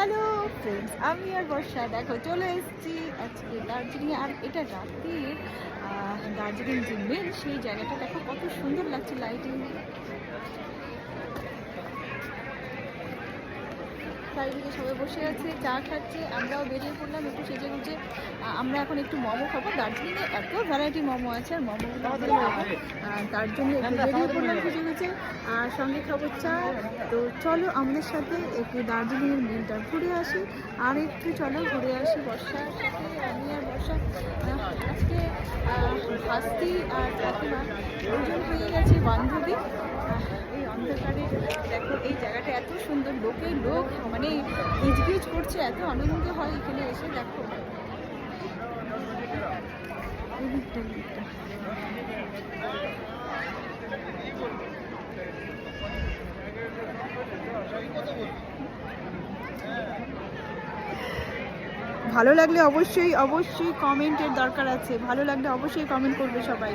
Hello friends, আমি আর বর্ষা দেখো চলে এসেছি আজকে দার্জিলিং। আর এটা রাত্রির দার্জিলিং যে মেন সেই জায়গাটা দেখো কত সুন্দর লাগছে লাইটিং। চারিদিকে সবাই বসে আছে, চা খাচ্ছে, আমরাও বেরিয়ে পড়লাম একটু সেজে গুজে। আমরা এখন একটু মোমো খাবো। দার্জিলিংয়ে এত ভ্যারাইটি মোমো আছে আর মোমো তার জন্য একটু বেরিয়ে পড়লাম সেজে গুজে, আর সঙ্গে খাবো চা। তো চলো আমাদের সাথে একটু দার্জিলিংয়ের মেনটা ঘুরে আসি, আর একটু চলো ঘুরে আসি বর্ষার সাথে। আমি আর বর্ষা আজকে ভাস্তি আর কাকিমা দুজন হয়ে গেছে বান্ধবী। এই অন্ধকারে দেখো এই জায়গাটা এত সুন্দর, লোক মানে গিজগিজ করছে, এত আনন্দ হয় এখানে এসে। দেখো ভালো লাগলে অবশ্যই কমেন্টের দরকার আছে, ভালো লাগলে অবশ্যই কমেন্ট করবে সবাই।